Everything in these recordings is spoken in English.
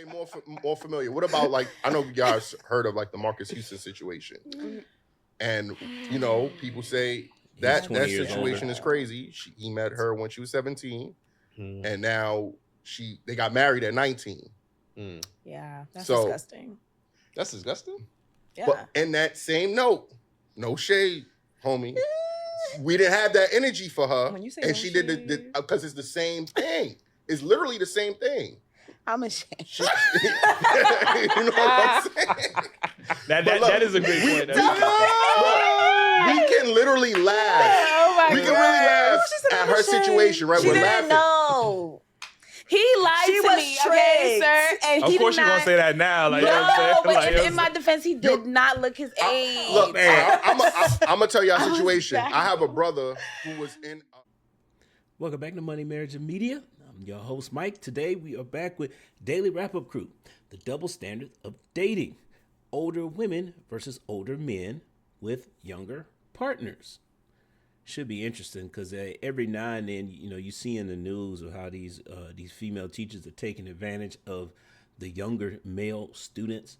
Okay, more familiar. What about like I know you guys heard of like the Marcus Houston situation, and people say He's that 20 years situation older. is crazy. He met her when she was 17, and now they got married at 19. Yeah, that's So- disgusting. That's disgusting. Yeah. But in that same note, no shade, homie. We didn't have that energy for her, When you say and no she did shade. because it's the same thing. It's literally the same thing. I'm ashamed. You know what I'm saying? That is a great point. We can literally laugh. Oh my We can really laugh at her situation, right? She We're didn't laughing. know. He lied She to was me, okay, tricked. sir. And Of he course did you're not. gonna say that now. Like, No, you know what I'm saying? but Like, in my defense, he did not look his age. Look, man. I'm gonna tell y'all I a was situation. back. I have a brother who was in. Welcome back to Money, Marriage, and Media. I'm your host, Mike. Today we are back with Daily Wrap-Up Crew, the double standard of dating. Older women versus older men with younger partners. Should be interesting because every now and then, you see in the news of how these female teachers are taking advantage of the younger male students,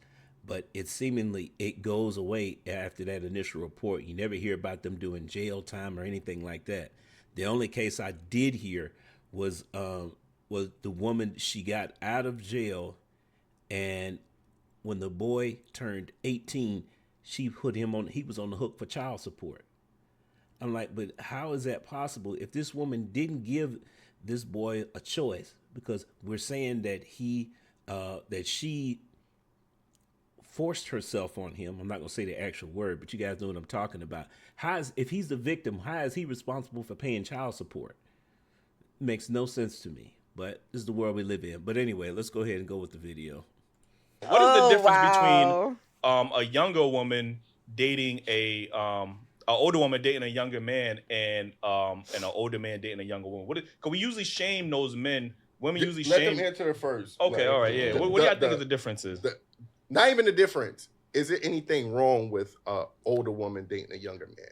but it goes away after that initial report. You never hear about them doing jail time or anything like that. The only case I did hear was the woman. She got out of jail, and when the boy turned 18, she put him on. He was on the hook for child support. I'm like, but how is that possible if this woman didn't give this boy a choice? Because we're saying that she forced herself on him. I'm not going to say the actual word, but you guys know what I'm talking about. If he's the victim, how is he responsible for paying child support? Makes no sense to me, but this is the world we live in. But anyway, let's go ahead and go with the video. what is the difference wow. between a younger woman dating an older woman dating a younger man and an older man dating a younger woman? Because we usually shame those men. Women usually Let shame. them answer it first. Okay, all right, yeah. What do y'all think is the differences? Not even the difference. Is there anything wrong with an older woman dating a younger man?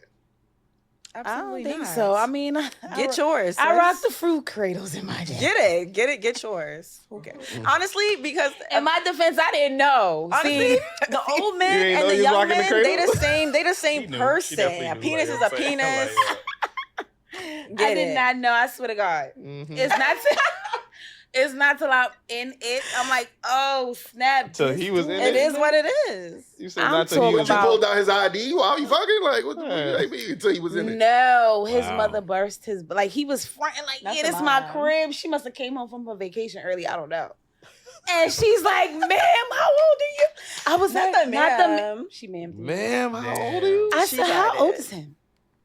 I Absolutely don't think not. so. I mean, Get yours. I rock sis. the fruit cradles in my day. Get yours. Okay. Honestly, because In my defense, I didn't know. honestly, See, the old You men ain't and know the you was young rocking the men, cradle? they the She same knew. She person. definitely A knew, penis like, is you a know what I'm saying? penis. Like, Get I did it. not know. I swear to God, it's not. It's not till I'm in it. I'm like, oh snap! So this he was dude- in It is what it is. You said I'm not till he talking was You about- pulled out his ID while you fucking? Like, what Yeah. the mean? Until he was in it. No, his Wow. mother burst his like he was fronting like, That's yeah, a this is my mom. crib. She must have came home from her vacation early. I don't know. And she's like, ma'am, how old are you? I was Not like, the not the ma'am. She ma'am. Ma'am, how Damn. old are you? I She said, got how old it. is him?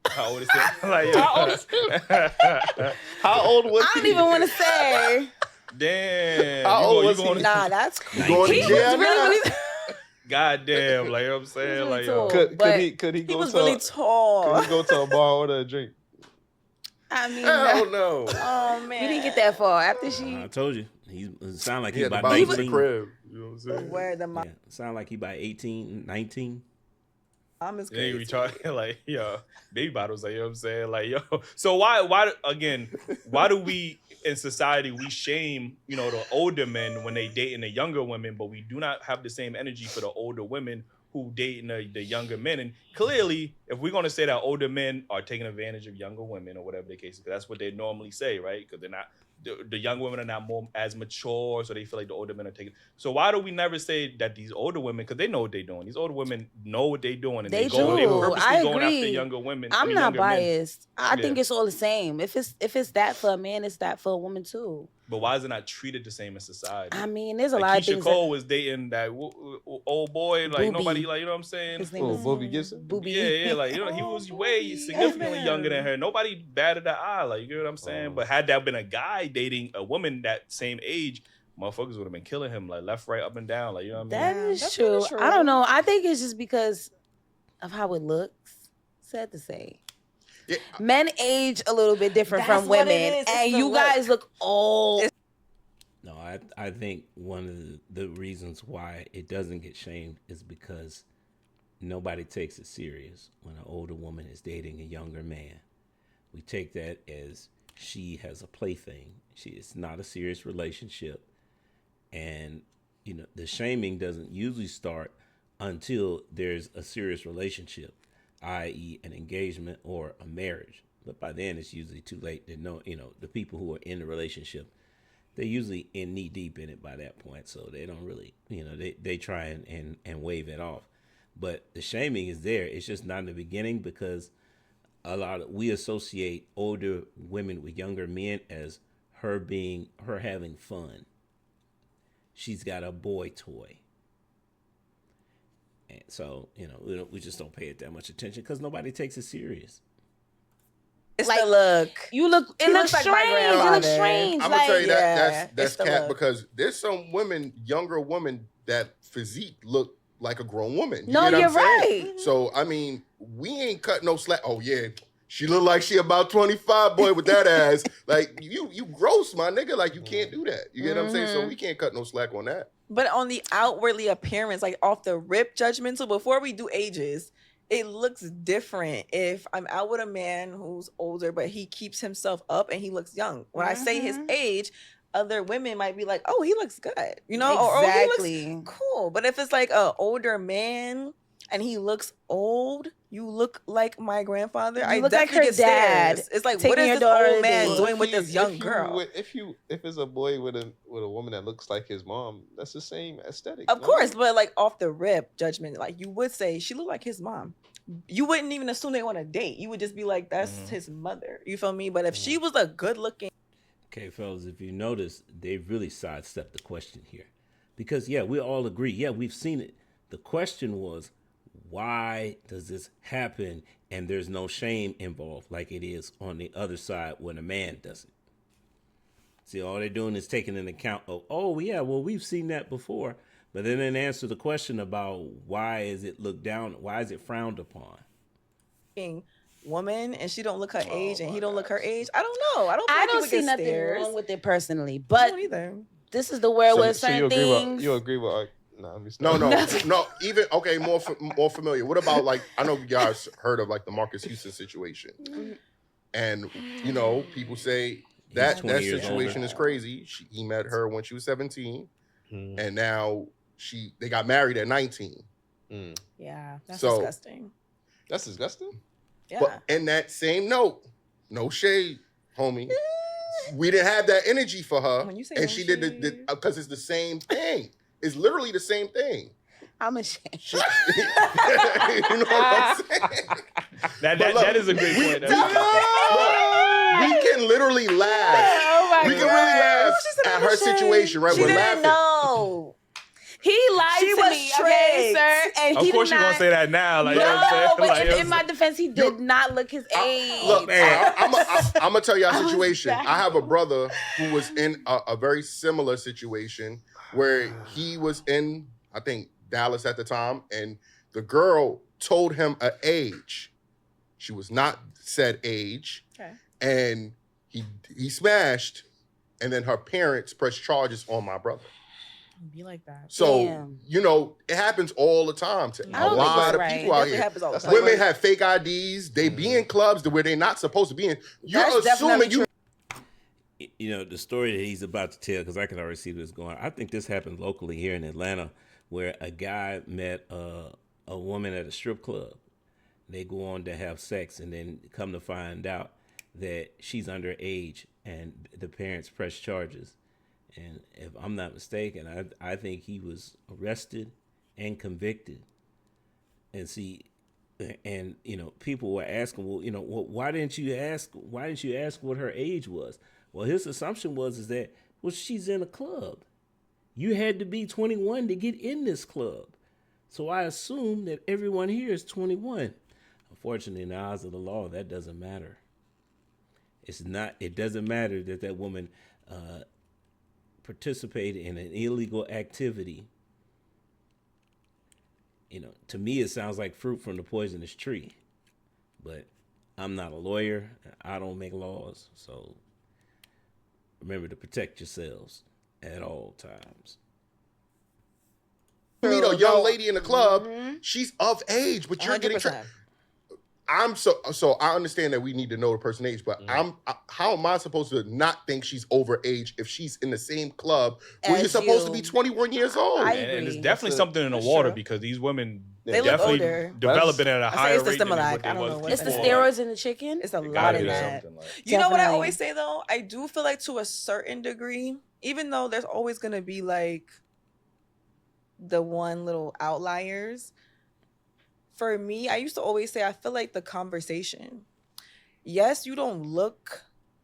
how old is it? Like, How old is him? How old was I he? don't even want to say. Damn. How old was going he? Nah, that's cool. Going He to was jail now? really Goddamn. Like, you know what I'm saying? really Like, tall. Could But he He go was to really could tall. he go to a bar and order a drink? I mean, Hell no. Oh man, we didn't get that far. After she, I told you. It sounded like He he had to about buy him to 19. the crib. You know what I'm saying? Where the mom Yeah, sound like he about 18, 19. is yeah, you crazy. retarded. Like, yo, baby bottles. Like, you know what I'm saying? Like, yo. So why do we in society we shame, the older men when they dating the younger women, but we do not have the same energy for the older women who dating the younger men? And clearly, if we're gonna say that older men are taking advantage of younger women or whatever the case is, because that's what they normally say, right? Because they're not. The young women are not as mature, so they feel like the older men are taking. So why do we never say that these older women, because they know what they're doing. These older women know what they're doing, and They they do. purposely I going after agree. younger women. I'm not younger men. biased. I think Yeah. it's all the same. If it's that for a man, it's that for a woman too. But why is it not treated the same in society? I mean, there's a Like lot of Keisha things. Cole was dating that old boy, like Booby. nobody, like, you know what I'm saying? His name Oh, is Bobby Gibson? Booby. Yeah, like, he was way significantly younger than her. Nobody batted an eye, like, you know what I'm saying? But had that been a guy dating a woman that same age, motherfuckers would have been killing him, like left, right, up, and down, like, you know what I mean? That is That's true. really true. I don't know. I think it's just because of how it looks. Sad to say. Yeah. Men age a little bit different That's from what women, it is. It's and the you look. guys look old. No, I think one of the reasons why it doesn't get shamed is because nobody takes it serious when an older woman is dating a younger man. We take that as she has a plaything. It's not a serious relationship. And the shaming doesn't usually start until there's a serious relationship, i.e., an engagement or a marriage. But by then, it's usually too late. They know, the people who are in the relationship, they're usually in knee deep in it by that point. So they don't really, they try and wave it off. But the shaming is there. It's just not in the beginning because we associate older women with younger men as her having fun. She's got a boy toy. And so, we just don't pay it that much attention because nobody takes it serious. It's Like, the look. It looks like my strange. It looks grandfather. strange. I'm gonna tell you Yeah, that's it's the cat look. because there's some women, younger women, that physique look like a grown woman. No, get what you're I'm saying? right. So I mean, we ain't cut no slack. Oh yeah, she look like she about 25, boy, with that ass. Like you gross, my nigga. Like you can't do that. You get what I'm saying? So we can't cut no slack on that. But on the outwardly appearance, like off the rip judgmental, before we do ages, it looks different if I'm out with a man who's older, but he keeps himself up and he looks young. When I say his age, other women might be like, oh, he looks good, or he looks cool. But if it's like an older man and he looks old, you look like my grandfather. I look like definitely her get dad stares. It's like, taking what is your this daughter old to man date. doing with this young girl? If it's a boy with a woman that looks like his mom, that's the same aesthetic. Of course, but like off the rip judgment, like you would say she looked like his mom. You wouldn't even assume they want to date. You would just be like, that's his mother. You feel me? But if she was a good looking. Okay, fellas, if you notice, they really sidestepped the question here. Because, yeah, we all agree. Yeah, we've seen it. The question was, why does this happen and there's no shame involved like it is on the other side when a man does it? See, all they're doing is taking into account of, oh, yeah, well, we've seen that before. But they didn't answer the question about why is it looked down, why is it frowned upon? Woman, and she don't look her age and he don't look her age. I don't know. I don't I like don't people see get nothing stares. wrong with it personally, I but don't either. this is the where with So certain you agree things. with you agree with let me No, stop. no. Even okay, more familiar. What about like I know you guys heard of like the Marcus Houston situation, and people say that 20 years situation older. is crazy. He met her when she was 17, and now they got married at 19. Yeah, that's So- disgusting. That's disgusting. Yeah. But in that same note, no shade, homie. We didn't have that energy for her, When you say and no she did shade. because it's the same thing. It's literally the same thing. I'm ashamed. You know what I'm saying? That But look, that is a great point. We can literally laugh. Oh my We can really laugh She said at I'm her ashamed. situation, right? She We're didn't laughing. know. He lied She to was me, okay, tricked. sir. And Of he course did you're not. gonna say that now. Like, No, you know what I'm saying? but Like, you know in my defense, he did not look his age. Look, Man. I'm gonna tell y'all a situation. back. I have a brother who was in a very similar situation where he was in, I think, Dallas at the time, and the girl told him an age. She was not said age, Okay. and he smashed, and then her parents pressed charges on my brother. Be like that. So Damn. it happens all the time to I a don't think lot it's of right. people out Definitely here. happens all the That's time. like- Women have fake IDs. They be in clubs where they're not supposed to be in. You're That's assuming definitely you. The story that he's about to tell, because I can already see this going. I think this happened locally here in Atlanta, where a guy met a woman at a strip club. They go on to have sex, and then come to find out that she's underage, and the parents press charges. And if I'm not mistaken, I think he was arrested and convicted. And see, and people were asking, well, why didn't you ask what her age was? Well, his assumption was that she's in a club. You had to be 21 to get in this club. So I assume that everyone here is 21. Unfortunately, in the eyes of the law, that doesn't matter. It doesn't matter that woman participated in an illegal activity. To me, it sounds like fruit from the poisonous tree. But I'm not a lawyer. I don't make laws. So remember to protect yourselves at all times. Meet a young lady in the club. She's of age, but you're getting 100%. I'm so I understand that we need to know the person's age, but how am I supposed to not think she's overage if she's in the same club where you're As supposed to you. be 21 years old? I And it's agree. definitely something in the That's water true. because these women They look definitely older. developing at a I say higher it's the rate than Similac. what they I don't was know what It's the before. steroids in the chicken. It's a It lot gotta of be that. something like. You know what I Definitely. always say though? I do feel like to a certain degree, even though there's always gonna be like the one little outliers. For me, I used to always say I feel like the conversation. Yes, you don't look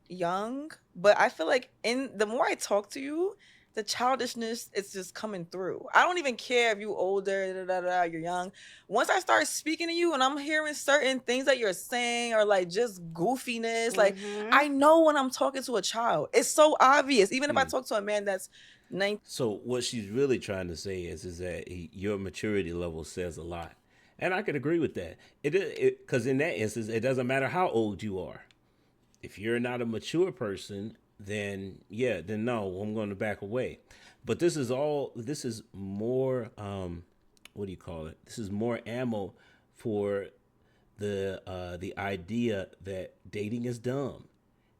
young, but I feel like in the more I talk to you, the childishness is just coming through. I don't even care if you older, you're young. Once I start speaking to you and I'm hearing certain things that you're saying or like just goofiness, like I know when I'm talking to a child. It's so obvious. Even if I talk to a man that's 19. So what she's really trying to say is that your maturity level says a lot, and I could agree with that. Because in that instance, it doesn't matter how old you are. If you're not a mature person, then no, I'm going to back away. But this is more, what do you call it? This is more ammo for the idea that dating is dumb.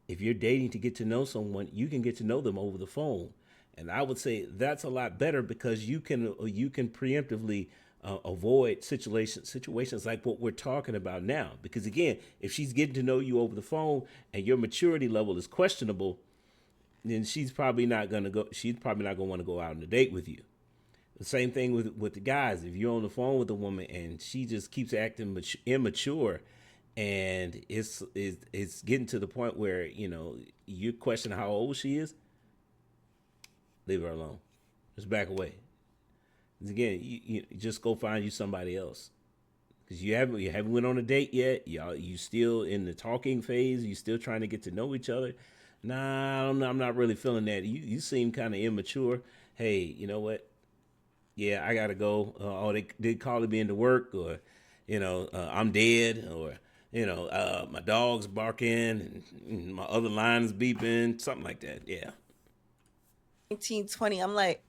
If you're dating to get to know someone, you can get to know them over the phone. And I would say that's a lot better because you can preemptively avoid situations like what we're talking about now. Because again, if she's getting to know you over the phone and your maturity level is questionable, then she's probably not gonna want to go out on a date with you. The same thing with the guys. If you're on the phone with a woman and she just keeps acting immature, and it's getting to the point where you question how old she is, leave her alone. Just back away. Again, you just go find you somebody else, because you haven't went on a date yet. You still in the talking phase. You still trying to get to know each other. Nah, I'm not really feeling that. You seem kind of immature. Hey, you know what? Yeah, I gotta go. They calling me into work, or I'm dead, or my dog's barking and my other line is beeping, something like that. Yeah. 1920, I'm like,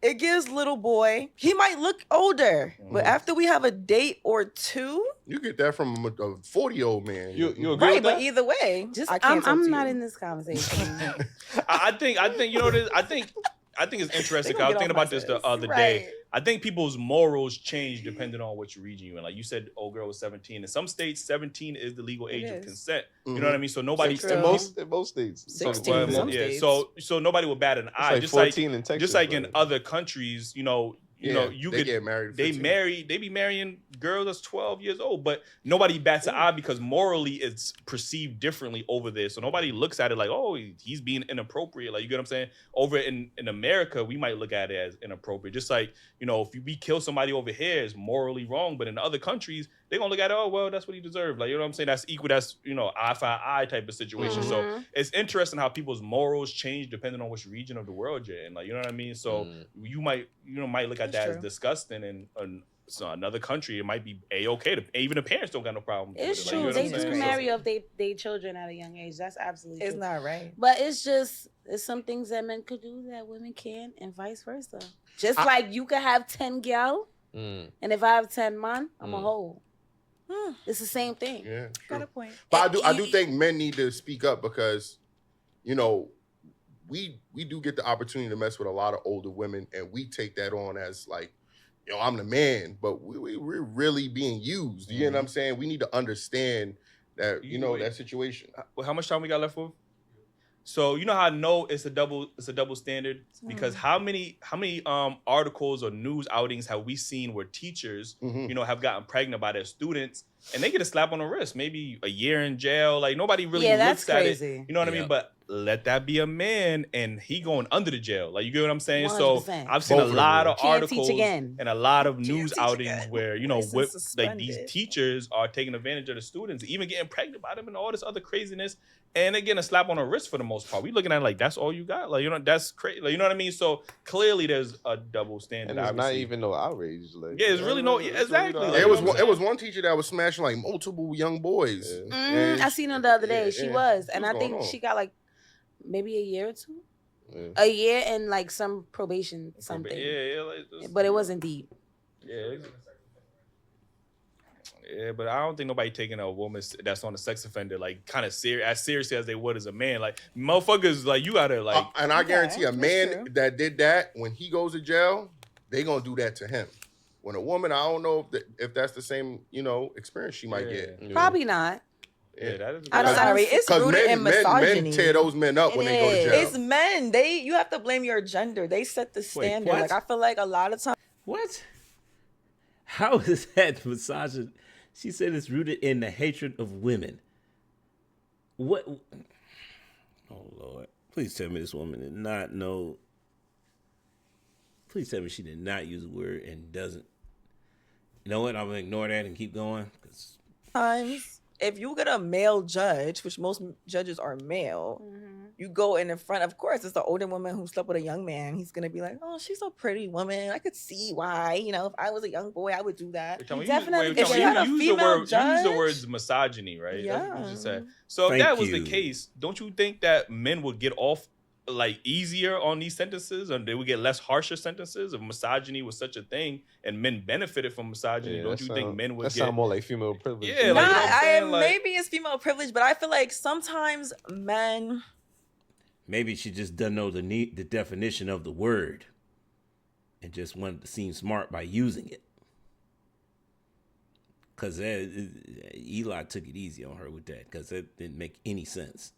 it gives little boy, he might look older, but after we have a date or two, You get that from a 40-year-old man. You agree right? with But that? either way, Just I can't talk I'm to not you. in this conversation. I think you know this. I think it's interesting. They gonna I was get thinking off my about this the sense. other Right. day. I think people's morals change depending on which region you're in. Like you said, old girl was 17. In some states, 17 is the legal age of is. consent. You know what I mean? So nobody True. In most states. 16 Well, in some yeah. states. So nobody would bat an eye. like Just 14 in Texas, just like in right? other countries, you know, you they could get married. at they 15. they be marrying girls that's 12 years old, but nobody bats an eye because morally it's perceived differently over there. So nobody looks at it like, oh, he's being inappropriate. Like, you get what I'm saying? Over in America, we might look at it as inappropriate. Just like, if we kill somebody over here, it's morally wrong. But in other countries, they're gonna look at it, oh, well, that's what he deserved. Like, you know what I'm saying? That's equal, that's, eye for eye type of situation. So it's interesting how people's morals change depending on which region of the world you're in. Like, you know what I mean? So you might look at That's that as true. disgusting, and so another country it might be a-okay. Even the parents don't got no problem with It's it. Like, true. you know what They I'm do saying? marry off they children at a young age. That's absolutely It's true. not right. But it's some things that men could do that women can't, and vice versa. Just like you could have 10 gal, and if I have 10 man, I'm a hoe. It's the same thing. Yeah, Got true. a point. But I do think men need to speak up because, we do get the opportunity to mess with a lot of older women, and we take that on as like, I'm the man, but we're really being used. You know what I'm saying? We need to understand that, that situation. Well, how much time we got left for? So you know how I know it's a double standard, because how many articles or news outings have we seen where teachers have gotten pregnant by their students and they get a slap on the wrist, maybe a year in jail. Like nobody really that's looks at crazy. it. You know what I mean? But let that be a man and he going under the jail. Like, you get what I'm saying? 100%. So I've seen Both a of them, lot yeah. of Can't articles teach again. and a lot of Can't news teach outings again. where License like these suspended. teachers are taking advantage of the students, even getting pregnant by them and all this other craziness. And they getting a slap on the wrist for the most part. We looking at it like that's all you got. Like, that's crazy. Like, you know what I mean? So clearly there's a double standard. And it's not obviously. even no outrage. Like, Yeah, it's really no. Yeah, exactly. no Like, It was you know what I'm it was one teacher that was smashing like multiple young boys. Yeah. And I seen her the other day. yeah, She yeah. was, and What's I going think on? she got like maybe a year or two, Yeah. a year and like some probation something. Yeah, like, But it wasn't deep. Yeah, Yeah, but I don't think nobody taking a woman that's on a sex offender like kind of as seriously as they would as a man. Like motherfuckers, like you gotta like. And I guarantee a that's man true. that did that, when he goes to jail, they gonna do that to him. When a woman, I don't know if that's the same, experience she might get. Yeah. Probably not. Yeah, that is. I'm I don't- sorry. It's Because rooted in misogyny. men tear those men up It when they go to is. jail. It's men. You have to blame your gender. They set the standard. what? Like I feel like a lot of times. What? How is that misogyny? She said it's rooted in the hatred of women. What? Oh, Lord. Please tell me this woman did not know. Please tell me she did not use the word and doesn't. You know what? I'm going to ignore that and keep going. Times if you get a male judge, which most judges are male, you go in front. Of course, it's the older woman who slept with a young man. He's gonna be like, "Oh, she's a pretty woman. I could see why. If I was a young boy, I would do that." Definitely If you had a use the female word, you use the judge- words misogyny, right? That's what you just Yeah. said. So if Thank that was you. the case, don't you think that men would get off like easier on these sentences, or they would get less harsher sentences if misogyny was such a thing and men benefited from misogyny? Yeah, Don't you think men would that get? sound more like female privilege? Yeah, Nah, like, you know what I'm saying? Like- maybe it's female privilege, but I feel like sometimes men. Maybe she just doesn't know the definition of the word and just wanted to seem smart by using it. Because Eli took it easy on her with that because it didn't make any sense.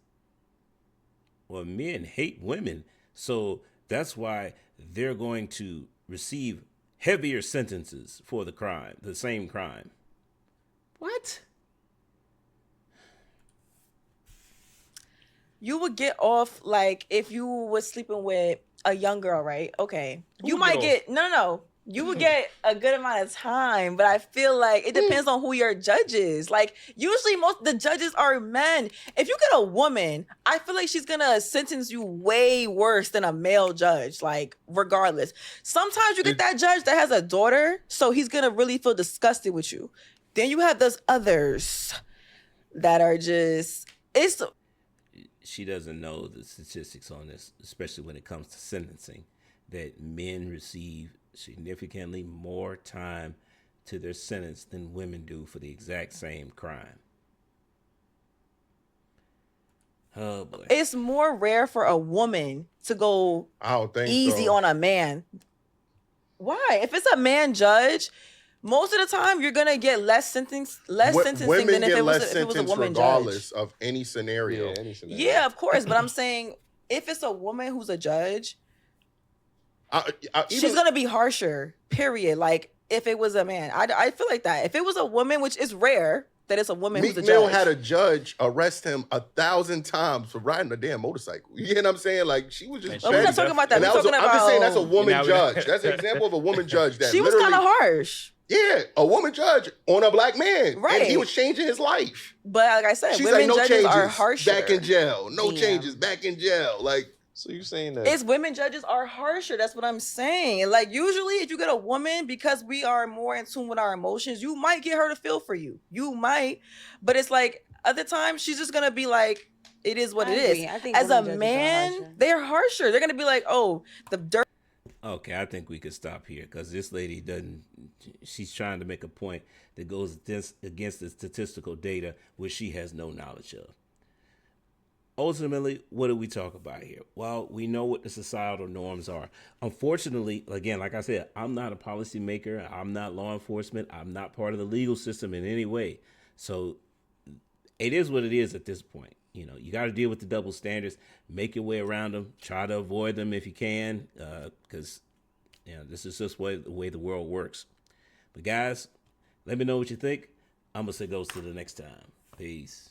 Well, men hate women, so that's why they're going to receive heavier sentences for the same crime. What? You would get off like if you was sleeping with a young girl, right? Okay. Who You would might get get no. You would get a good amount of time, but I feel like it depends on who your judge is. Like usually most the judges are men. If you get a woman, I feel like she's gonna sentence you way worse than a male judge, like regardless. Sometimes you get that judge that has a daughter, so he's gonna really feel disgusted with you. Then you have those others that are just She doesn't know the statistics on this, especially when it comes to sentencing, that men receive significantly more time to their sentence than women do for the exact same crime. Oh boy. it's more rare for a woman to go I don't think easy so. on a man. Why? If it's a man judge, most of the time you're gonna get less sentencing Women than if get it was less if it was a sentence woman regardless judge. of any scenario. Yeah, any scenario. Yeah, of course. But I'm saying if it's a woman who's a judge, she's gonna be harsher. Period. Like if it was a man, I feel like that. If it was a woman, which is rare that it's a woman Meek who's a Mill judge. had a judge arrest him 1,000 times for riding a damn motorcycle. You get what I'm saying? Like she was just. But we're not petty. talking about that. And We're was talking I'm just saying about- that's a woman Now we- judge. That's an example of a woman judge that she was literally. kind of harsh. Yeah, a woman judge on a black man. Right. And he was changing his life. But like I said, She's women like, no judges changes. are harsher. Back in jail. No Yeah. changes. Back in jail. Like, So you're saying that It's women judges are harsher. That's what I'm saying. Like usually, if you get a woman, because we are more in tune with our emotions, you might get her to feel for you. You might, but it's like other times she's just gonna be like, "It is what I it is." agree. I think As a women judges are man, harsher. they're harsher. They're gonna be like, "Oh, the dirt." Okay, I think we could stop here because this lady doesn't. She's trying to make a point that goes against the statistical data, which she has no knowledge of. Ultimately, what do we talk about here? Well, we know what the societal norms are. Unfortunately, again, like I said, I'm not a policymaker. I'm not law enforcement. I'm not part of the legal system in any way. So it is what it is at this point. You know, you got to deal with the double standards, make your way around them, try to avoid them if you can, because this is just the way the world works. But guys, let me know what you think. I'm going to say goes to the next time. Peace.